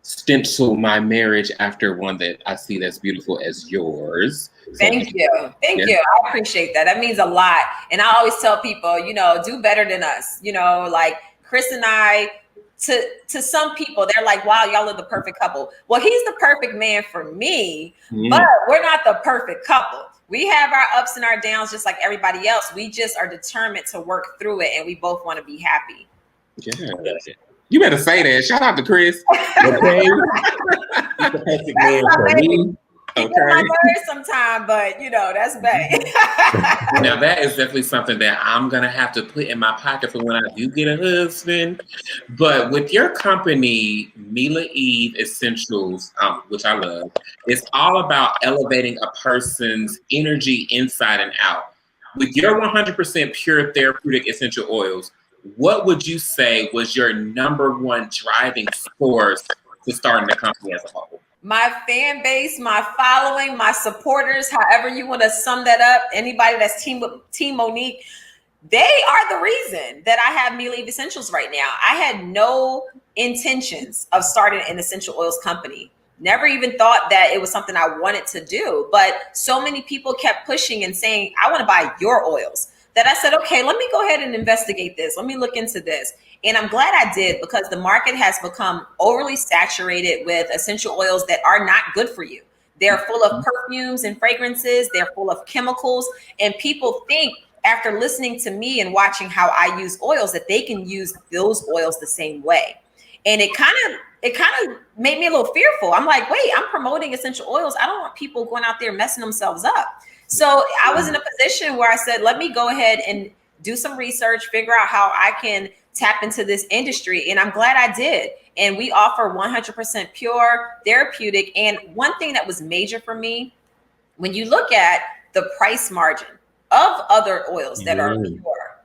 stencil my marriage after one that I see that's beautiful as yours. Thank you. I appreciate that. That means a lot. And I always tell people, you know, do better than us. You know, like Chris and I. To some people, they're like, wow, y'all are the perfect couple. Well, he's the perfect man for me, but we're not the perfect couple. We have our ups and our downs just like everybody else. We just are determined to work through it, and we both want to be happy. Yeah. You better say that. Shout out to Chris. Okay. He's the perfect man for me. Okay. My nerves sometimes, but you know, that's bad. Now that is definitely something that I'm gonna have to put in my pocket for when I do get a husband. But with your company, Mila Eve Essentials, which I love, it's all about elevating a person's energy inside and out. With your 100% pure therapeutic essential oils, what would you say was your number one driving force to starting the company as a whole? My fan base, my following, my supporters, however you want to sum that up, anybody that's Team Monique, they are the reason that I have Mila Eve Essentials right now. I had no intentions of starting an essential oils company. Never even thought that it was something I wanted to do. But so many people kept pushing and saying, I want to buy your oils, that I said, okay, let me go ahead and investigate this. Let me look into this. And I'm glad I did, because the market has become overly saturated with essential oils that are not good for you. They're full of perfumes and fragrances. They're full of chemicals. And people think after listening to me and watching how I use oils that they can use those oils the same way. And it kind of made me a little fearful. I'm like, wait, I'm promoting essential oils. I don't want people going out there messing themselves up. So I was in a position where I said, let me go ahead and do some research, figure out how I can tap into this industry. And I'm glad I did. And we offer 100% pure therapeutic. And one thing that was major for me, when you look at the price margin of other oils that are pure,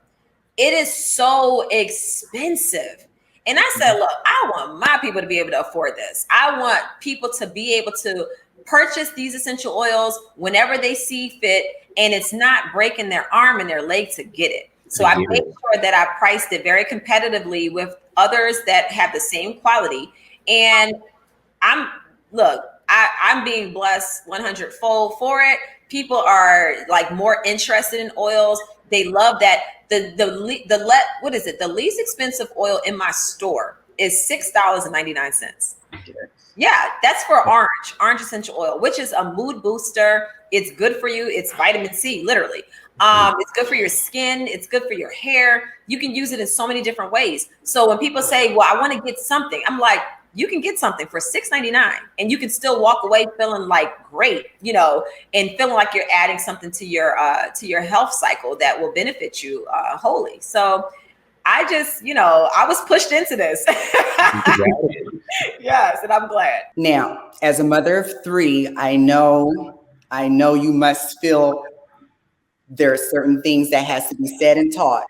it is so expensive. And I said, look, I want my people to be able to afford this. I want people to be able to purchase these essential oils whenever they see fit, and it's not breaking their arm and their leg to get it. So I made sure that I priced it very competitively with others that have the same quality. And I'm being blessed 100-fold for it. People are like more interested in oils. They love that the least expensive oil in my store is $6.99. Yeah, that's for orange essential oil, which is a mood booster. It's good for you. It's vitamin C, literally. It's good for your skin. It's good for your hair. You can use it in so many different ways. So when people say, well, I want to get something, I'm like, you can get something for $6.99 and you can still walk away feeling like great, you know, and feeling like you're adding something to your health cycle that will benefit you wholly. So I just, I was pushed into this. Yes, and I'm glad. Now, as a mother of three, I know you must feel there are certain things that has to be said and taught.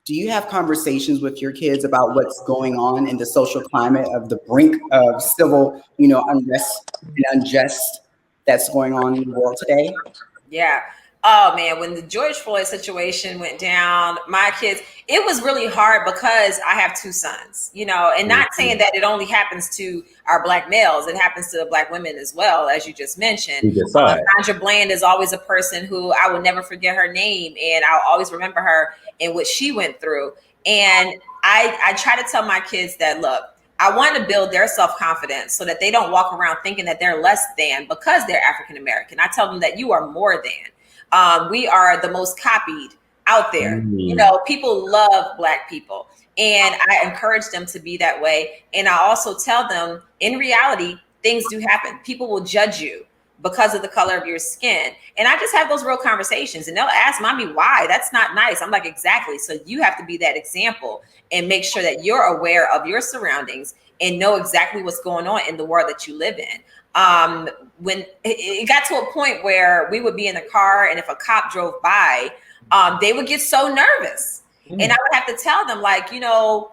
Do you have conversations with your kids about what's going on in the social climate of the brink of civil, unrest and unjust that's going on in the world today? Yeah. Oh man, when the George Floyd situation went down, my kids, it was really hard because I have two sons, you know, and not saying that it only happens to our Black males, it happens to Black women as well, as you just mentioned. Sandra Bland is always a person who I will never forget her name, and I'll always remember her and what she went through. And I try to tell my kids that, look, I want to build their self-confidence so that they don't walk around thinking that they're less than because they're African American. I tell them that you are more than. We are the most copied out there. You know, people love Black people, and I encourage them to be that way. And I also tell them, in reality, things do happen. People will judge you because of the color of your skin. And I just have those real conversations, and they'll ask mommy why. That's not nice. I'm like, exactly. So you have to be that example and make sure that you're aware of your surroundings and know exactly what's going on in the world that you live in. When it got to a point where we would be in the car, and if a cop drove by, they would get so nervous. And I would have to tell them, like, you know,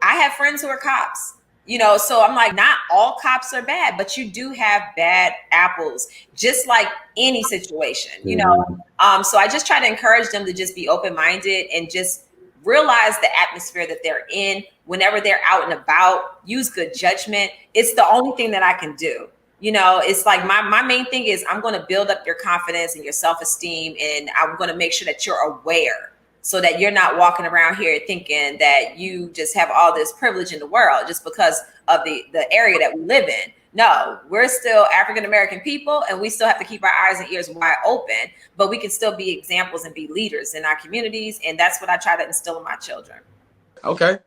I have friends who are cops, you know, so I'm like, not all cops are bad, but you do have bad apples, just like any situation, you know? So I just try to encourage them to just be open-minded and just realize the atmosphere that they're in whenever they're out and about. Use good judgment. It's the only thing that I can do. You know, it's like my main thing is I'm going to build up your confidence and your self-esteem, and I'm going to make sure that you're aware so that you're not walking around here thinking that you just have all this privilege in the world just because of the area that we live in. No, we're still African-American people, and we still have to keep our eyes and ears wide open, but we can still be examples and be leaders in our communities. And that's what I try to instill in my children. Okay.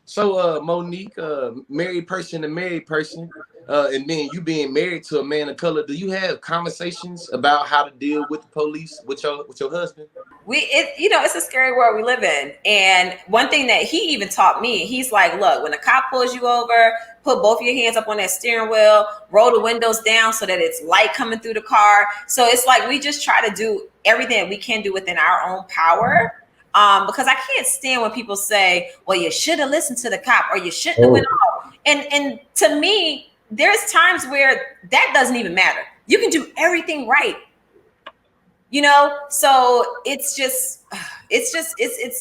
So, Monique, married person to married person, and then you being married to a man of color, do you have conversations about how to deal with the police with your husband? You know, it's a scary world we live in. And one thing that he even taught me, he's like, look, when a cop pulls you over, put both of your hands up on that steering wheel, roll the windows down so that it's light coming through the car. So it's like we just try to do everything that we can do within our own power. Because I can't stand when people say, well, you should have listened to the cop, or you shouldn't have went off. And to me, there's times where that doesn't even matter. You can do everything right. You know, so it's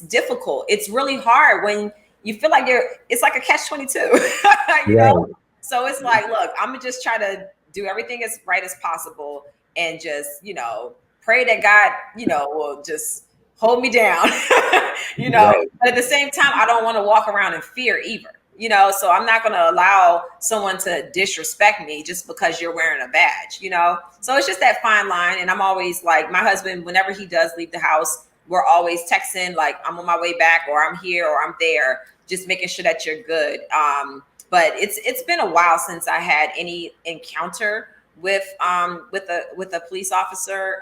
difficult. It's really hard when you feel like it's like a catch-22, you know? So it's like, look, I'm gonna just try to do everything as right as possible and just, you know, pray that God, you know, will just hold me down, you know, but at the same time, I don't want to walk around in fear either, you know, so I'm not going to allow someone to disrespect me just because you're wearing a badge, you know, so it's just that fine line. And I'm always like, my husband, whenever he does leave the house, we're always texting, like, I'm on my way back, or I'm here, or I'm there, just making sure that you're good. But it's been a while since I had any encounter with a police officer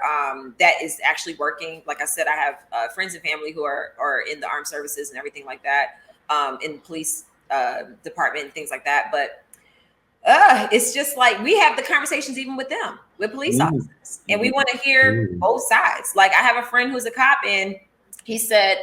that is actually working. Like I said, I have friends and family who are in the armed services and everything like that, in the police department and things like that. But it's just like we have the conversations even with them, with police officers, and we want to hear both sides. Like I have a friend who's a cop, and he said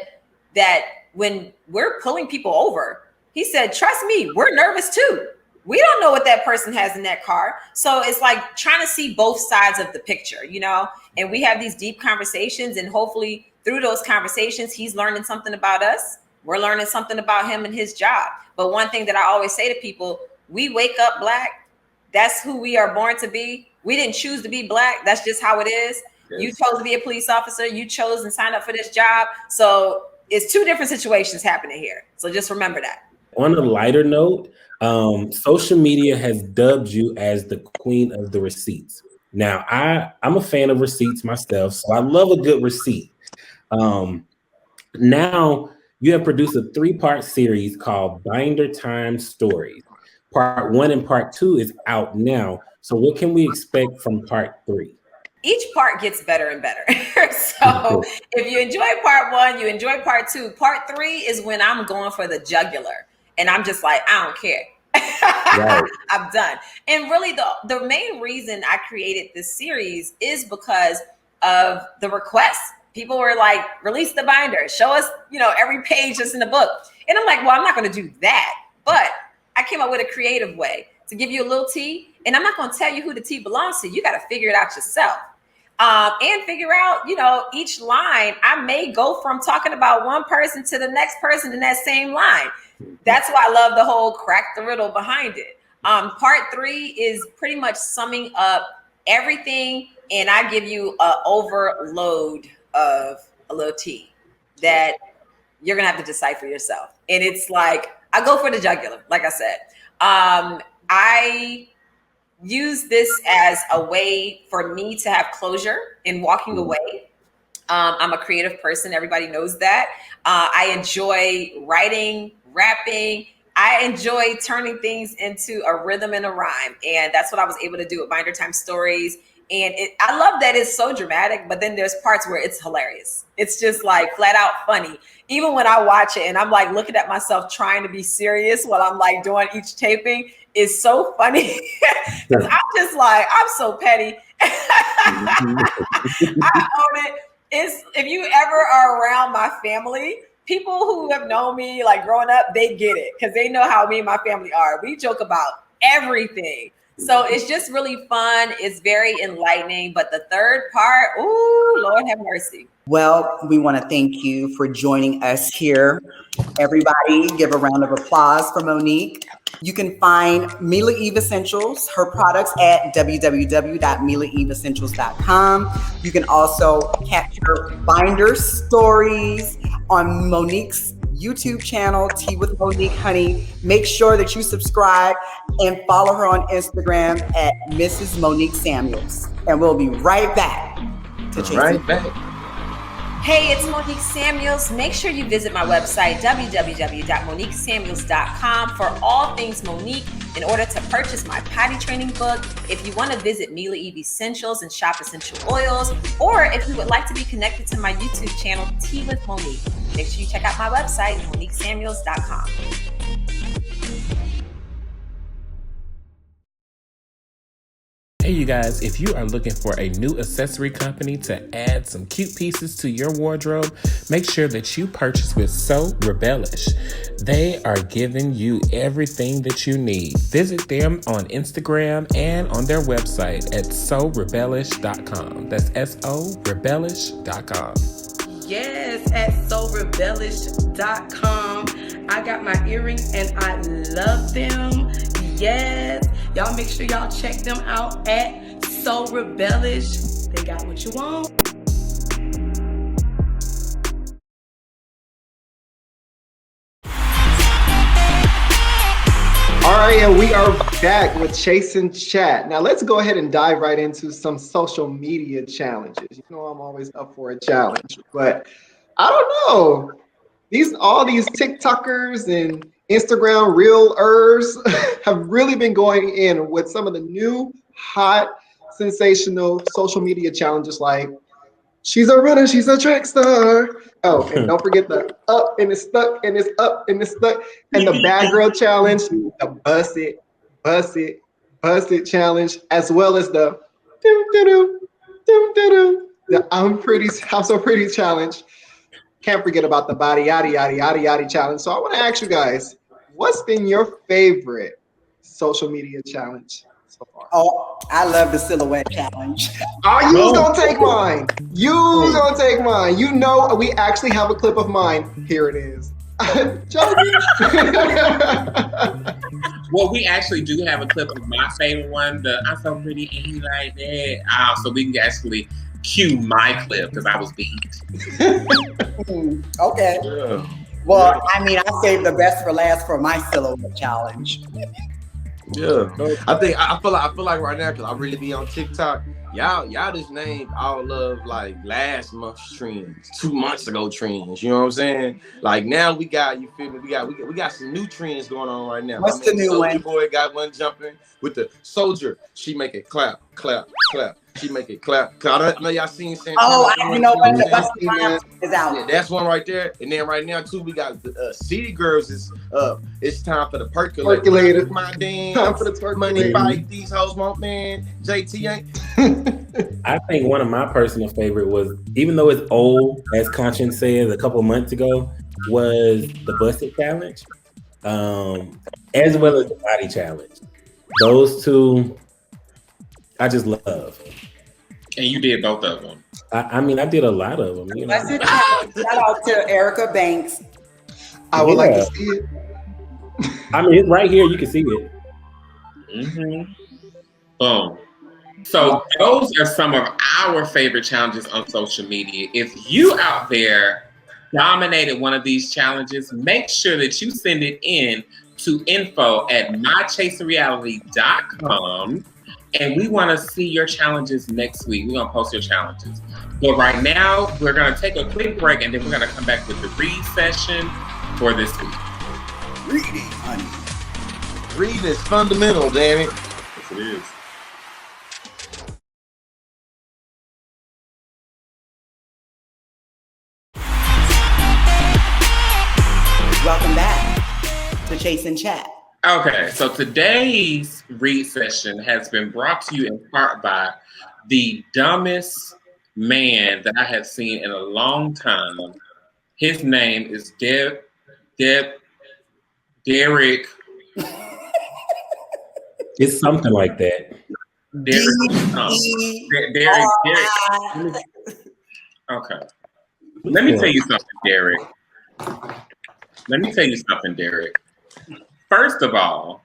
that when we're pulling people over, he said, trust me, we're nervous too. We don't know what that person has in that car. So it's like trying to see both sides of the picture, you know, and we have these deep conversations, and hopefully through those conversations, he's learning something about us. We're learning something about him and his job. But one thing that I always say to people, we wake up Black. That's who we are born to be. We didn't choose to be Black. That's just how it is. Yes. You chose to be a police officer. You chose and signed up for this job. So it's two different situations happening here. So just remember that. On a lighter note, social media has dubbed you as the queen of the receipts. Now, I'm a fan of receipts myself, so I love a good receipt. Now, you have produced a 3-part series called BinderTime Stories. Part 1 and Part 2 is out now. So what can we expect from Part 3? Each part gets better and better. So if you enjoy Part 1, you enjoy Part 2. Part 3 is when I'm going for the jugular. And I'm just like, I don't care. Right. I'm done. And really the main reason I created this series is because of the requests. People were like, release the binder, show us, you know, every page that's in the book. And I'm like, well, I'm not going to do that. But I came up with a creative way to give you a little tea. And I'm not going to tell you who the tea belongs to. You got to figure it out yourself. and figure out, each line. I may go from talking about one person to the next person in that same line. That's why I love the whole crack the riddle behind it. Part 3 is pretty much summing up everything, and I give you an overload of a little tea that you're gonna have to decipher yourself. And it's like, I go for the jugular, like I said. I use this as a way for me to have closure in walking away. I'm a creative person. Everybody knows that. I enjoy writing, rapping. I enjoy turning things into a rhythm and a rhyme. And that's what I was able to do with BinderTime Stories. And I love that it's so dramatic, but then there's parts where it's hilarious. It's just like flat out funny. Even when I watch it and I'm like looking at myself trying to be serious while I'm like doing each taping, is so funny. Because I'm just like, I'm so petty. I own it. If you ever are around my family, people who have known me like growing up, they get it because they know how me and my family are. We joke about everything. So it's just really fun. It's very enlightening. But the third part, ooh, Lord have mercy. Well, we want to thank you for joining us here. Everybody, give a round of applause for Monique. You can find Mila Eve Essentials, her products at www.milaeveessentials.com. You can also capture Binder Stories on Monique's YouTube channel, Tea with Monique Honey. Make sure that you subscribe and follow her on Instagram at Mrs. Monique Samuels. And we'll be right back to Chasin. Right back. Hey, it's Monique Samuels. Make sure you visit my website, www.moniquesamuels.com, for all things Monique in order to purchase my potty training book. If you want to visit Mila Eve Essentials and shop essential oils, or if you would like to be connected to my YouTube channel, Tea with Monique, make sure you check out my website, moniquesamuels.com. Hey you guys, if you are looking for a new accessory company to add some cute pieces to your wardrobe, make sure that you purchase with So Rebellish. They are giving you everything that you need. Visit them on Instagram and on their website at sorebellish.com. That's SORebellish.com. Yes, at sorebellish.com. I got my earrings and I love them. Yes. Y'all make sure y'all check them out at So Rebellish. They got what you want. All right, and we are back with Chasin Chat. Now let's go ahead and dive right into some social media challenges. You know I'm always up for a challenge, but I don't know. All these TikTokers and Instagram Reelers have really been going in with some of the new hot, sensational social media challenges like she's a runner, she's a track star. Oh, and don't forget the up and it's stuck and it's up and it's stuck. And the bad girl challenge, the bust it challenge, as well as the the I'm so pretty challenge. Can't forget about the body yaddy yaddy yaddy yaddy challenge. So I want to ask you guys, what's been your favorite social media challenge so far? Oh, I love the silhouette challenge. Oh, you's gonna take mine. You's gonna take mine. You know, we actually have a clip of mine. Here it is. Well, we actually do have a clip of my favorite one, the I'm so pretty and he like that. So we can actually cue my clip because I was beat. Okay. Yeah. Well, I mean, I saved the best for last for my silhouette challenge. Yeah, I feel like right now because I really be on TikTok. Y'all just named all of like last month's trends, 2 months ago trends. You know what I'm saying? Like now we got, you feel me? We got some new trends going on right now. What's the new one? Boy got one jumping with the soldier. She make it clap, clap, clap. She make it clap. Cause I don't know y'all seen Santana. Oh, I know what the Busty Rhymes is out. Yeah, that's one right there. And then right now too, we got the City Girls is up. It's time for the percolator. My dance. Time for the percolator. Money fight. These hoes want man. JT ain't. I think one of my personal favorite was, even though it's old, as Conscience said a couple months ago, was the Busted Challenge, as well as the Body Challenge. Those two, I just love. And you did both of them. I mean, I did a lot of them. You know? Shout out to Erica Banks. I would like to see it. I mean, it's right here. You can see it. Mm-hmm. Boom. So those are some of our favorite challenges on social media. If you out there dominated one of these challenges, make sure that you send it in to info@mychasinreality.com. And we want to see your challenges next week. We're going to post your challenges. But right now, we're going to take a quick break, and then we're going to come back with the read session for this week. Reading, honey. Reading is fundamental, damn it. Yes, it is. Welcome back to Chasin Chat. Okay, so today's read session has been brought to you in part by the dumbest man that I have seen in a long time. His name is Derek. It's something like that. Derek. Okay. Let me tell you something, Derek. First of all,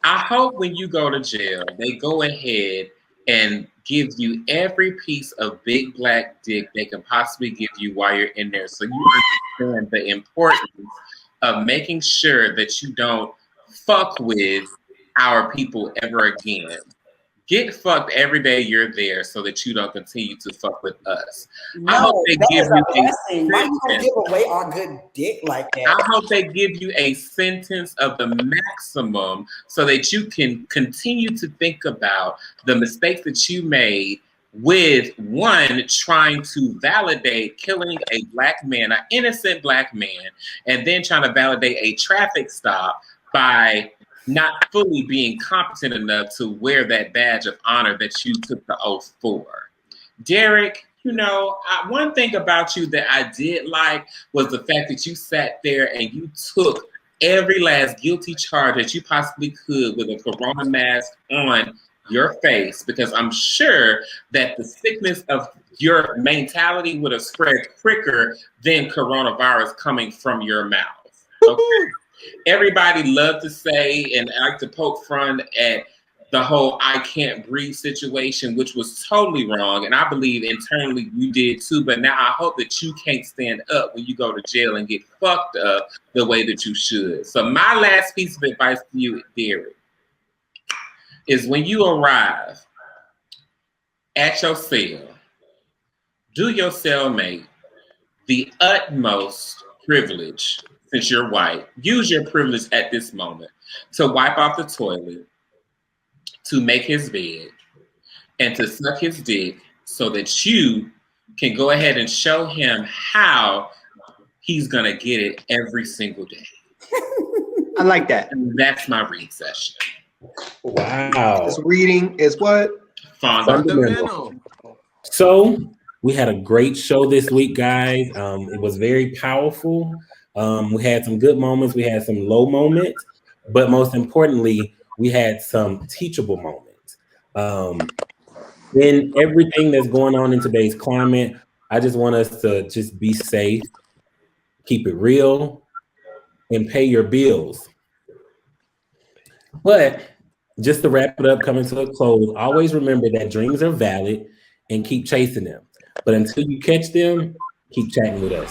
I hope when you go to jail, they go ahead and give you every piece of big black dick they can possibly give you while you're in there, so you understand the importance of making sure that you don't fuck with our people ever again. Get fucked every day you're there so that you don't continue to fuck with us. No, I hope they give you a blessing. Why you gonna give away our good dick like that? I hope they give you a sentence of the maximum so that you can continue to think about the mistakes that you made with one, trying to validate killing a black man, an innocent black man, and then trying to validate a traffic stop by not fully being competent enough to wear that badge of honor that you took the oath for. Derek, you know, one thing about you that I did like was the fact that you sat there and you took every last guilty charge that you possibly could with a corona mask on your face, because I'm sure that the sickness of your mentality would have spread quicker than coronavirus coming from your mouth. Okay. Everybody loved to say and like to poke fun at the whole I can't breathe situation, which was totally wrong. And I believe internally you did too. But now I hope that you can't stand up when you go to jail and get fucked up the way that you should. So my last piece of advice to you, Derek, is when you arrive at your cell, do your cellmate the utmost privilege. Since you're white, use your privilege at this moment to wipe off the toilet, to make his bed, and to suck his dick so that you can go ahead and show him how he's going to get it every single day. I like that. And that's my read session. Wow. This reading is what? Fundamental. So we had a great show this week, guys. It was very powerful. We had some good moments. We had some low moments. But most importantly, we had some teachable moments. In everything that's going on in today's climate, I just want us to just be safe, keep it real, and pay your bills. But just to wrap it up, coming to a close, always remember that dreams are valid and keep chasing them. But until you catch them, keep chatting with us.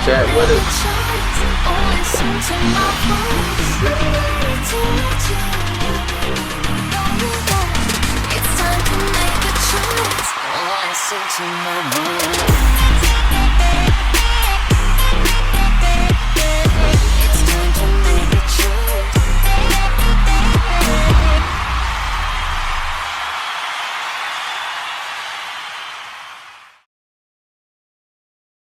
Chat with us. It's time to make a choice. Listen to my voice.